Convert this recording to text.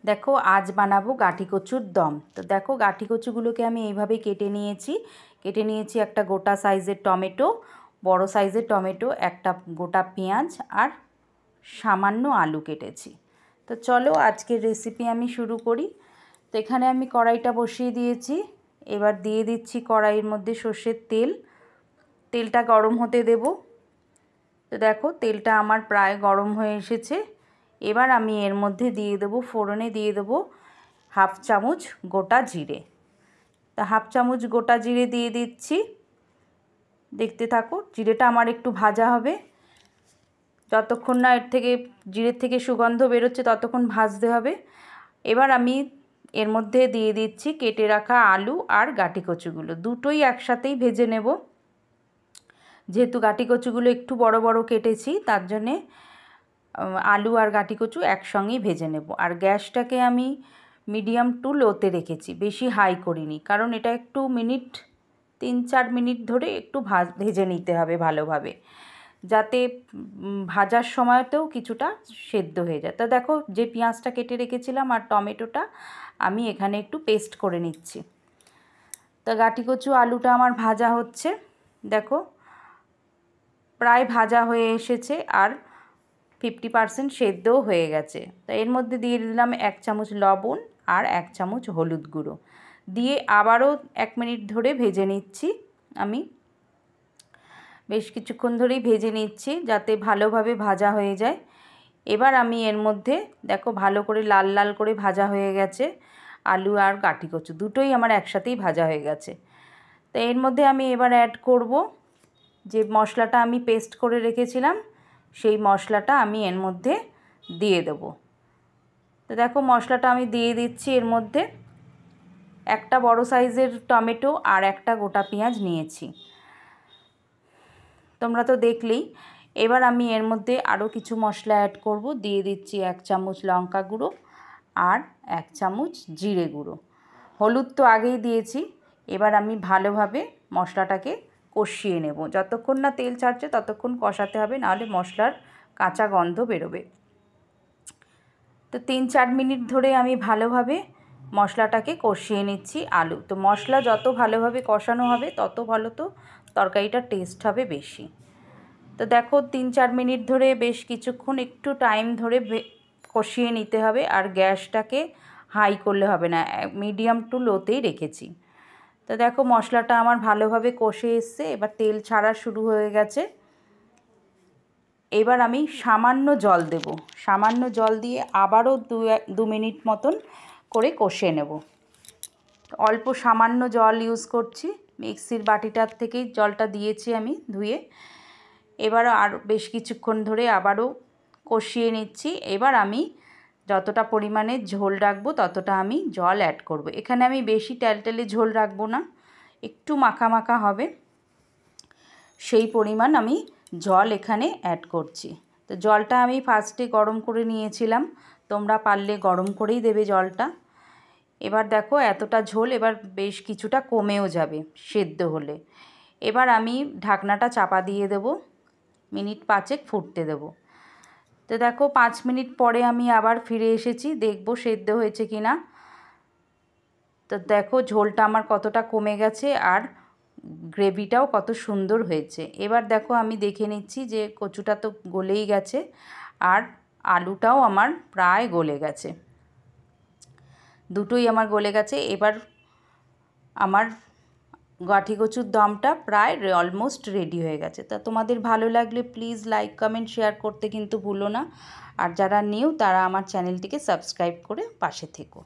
দেখো আজ বানাবো গাঁঠি কচুর দম। তো দেখো গাঁঠি কচুগুলোকে আমি এইভাবে কেটে নিয়েছি একটা গোটা সাইজের টমেটো, বড় সাইজের টমেটো, একটা গোটা পেঁয়াজ আর সামান্য আলু কেটেছি। তো চলো আজকের রেসিপি আমি শুরু করি। তো এখানে আমি কড়াইটা বসিয়ে দিয়েছি। এবার দিয়ে দিচ্ছি কড়াইয়ের মধ্যে সর্ষের তেল। তেলটা গরম হতে দেব। তো দেখো তেলটা আমার প্রায় গরম হয়ে এসেছে। এবার আমি এর মধ্যে দিয়ে দেবো, ফোড়নে দিয়ে দেবো হাফ চামচ গোটা জিরে। তা হাফ চামচ গোটা জিরে দিয়ে দিচ্ছি। দেখতে থাকো, জিরেটা আমার একটু ভাজা হবে। যতক্ষণ না জিরের থেকে সুগন্ধ বেরোচ্ছে ততক্ষণ ভাজতে হবে। এবার আমি এর মধ্যে দিয়ে দিচ্ছি কেটে রাখা আলু আর গাঁঠি কচুগুলো, দুটোই একসাথেই ভেজে নেব। যেহেতু গাঁঠি কচুগুলো একটু বড় বড় কেটেছি, তার জন্যে আলু আর গাঁঠি কচু একসঙ্গেই ভেজে নেব। আর গ্যাসটাকে আমি মিডিয়াম টু লোতে রেখেছি, বেশি হাই করিনি, কারণ এটা একটু 3-4 মিনিট ধরে একটু ভেজে নিতে হবে ভালোভাবে, যাতে ভাজার সময়তেও কিছুটা সেদ্ধ হয়ে যায়। তা দেখো যে পেঁয়াজটা কেটে রেখেছিলাম আর টমেটোটা আমি এখানে একটু পেস্ট করে নিচ্ছি। তা গাঁঠি কচু আলুটা আমার ভাজা হচ্ছে, দেখো প্রায় ভাজা হয়ে এসেছে আর 50% সেদ্ধও হয়ে গেছে। তো এর মধ্যে দিয়ে দিলাম 1 চামচ লবণ আর 1 চামচ হলুদ গুঁড়ো দিয়ে আবারও 1 মিনিট ধরে ভেজে নিচ্ছি। আমি বেশ কিছুক্ষণ ধরেই ভেজে নিচ্ছি যাতে ভালোভাবে ভাজা হয়ে যায়। এবার আমি এর মধ্যে দেখো ভালো করে লাল লাল করে ভাজা হয়ে গেছে, আলু আর গাঁঠি কচু দুটোই আমার একসাথেই ভাজা হয়ে গেছে। তো এর মধ্যে আমি এবার অ্যাড করব যে মশলাটা আমি পেস্ট করে রেখেছিলাম, সেই মশলাটা আমি এর মধ্যে দিয়ে দেব। তো দেখো মশলাটা আমি দিয়ে দিচ্ছি। এর মধ্যে একটা বড় সাইজের টমেটো আর একটা গোটা পেঁয়াজ নিয়েছি, তোমরা তো দেখলেই। এবার আমি এর মধ্যে আরও কিছু মশলা অ্যাড করব। দিয়ে দিচ্ছি 1 চামচ লঙ্কা গুঁড়ো আর 1 চামচ জিরে গুঁড়ো। হলুদ তো আগেই দিয়েছি। এবার আমি ভালোভাবে মশলাটাকে কষিয়ে নেব, যতক্ষণ না তেল ছাড়ছে ততক্ষণ কষাতে হবে, নাহলে মশলার কাঁচা গন্ধ বেরোবে। তো 3-4 মিনিট ধরে আমি ভালোভাবে মশলাটাকে কষিয়ে নিচ্ছি। আলু তো মশলা যত ভালোভাবে কষানো হবে তত ভালো, তো তরকারিটার টেস্ট হবে বেশি। তো দেখো 3-4 মিনিট ধরে বেশ কিছুক্ষণ একটু টাইম ধরে কষিয়ে নিতে হবে। আর গ্যাসটাকে হাই করলে হবে না, মিডিয়াম টু লোতেই রেখেছি। তো দেখো মশলাটা আমার ভালোভাবে কষে এসছে, এবার তেল ছাড়া শুরু হয়ে গেছে। এবার আমি সামান্য জল দেব, সামান্য জল দিয়ে আবারও 2 মিনিট মতন করে কষে নেব। অল্প সামান্য জল ইউজ করছি, মিক্সির বাটিটার থেকেই জলটা দিয়েছি আমি ধুয়ে। এবার আর বেশ কিছুক্ষণ ধরে আবারও কষিয়ে নিচ্ছি। এবার আমি যতটা পরিমাণে ঝোল রাখবো ততটা আমি জল অ্যাড করব। এখানে আমি বেশি টেলটেলে ঝোল রাখবো না, একটু মাখা মাখা হবে, সেই পরিমাণ আমি জল এখানে অ্যাড করছি। তো জলটা আমি ফার্স্টে গরম করে নিয়েছিলাম, তোমরা পারলে গরম করেই দেবে জলটা। এবার দেখো এতটা ঝোল এবার বেশ কিছুটা কমেও যাবে সেদ্ধ হলে। এবার আমি ঢাকনাটা চাপা দিয়ে দেব, মিনিট 5 ফুটতে দেব। তো দেখো 5 মিনিট পরে আমি আবার ফিরে এসেছি, দেখব সেদ্ধ হয়েছে কি না। তো দেখো ঝোলটা আমার কতটা কমে গেছে আর গ্রেভিটাও কত সুন্দর হয়েছে। এবার দেখো আমি দেখে নিচ্ছি যে কচুটা তো গলেই গেছে আর আলুটাও আমার প্রায় গলে গেছে, দুটোই আমার গলে গেছে। এবার আমার গাঁঠি কচুর দমটা প্রায় অলমোস্ট রেডি হয়ে গেছে। তা তোমাদের ভালো লাগলে প্লিজ লাইক কমেন্ট শেয়ার করতে কিন্তু ভুলো না। আর যারা নিউ তারা আমার চ্যানেলটিকে সাবস্ক্রাইব করে পাশে থেকো।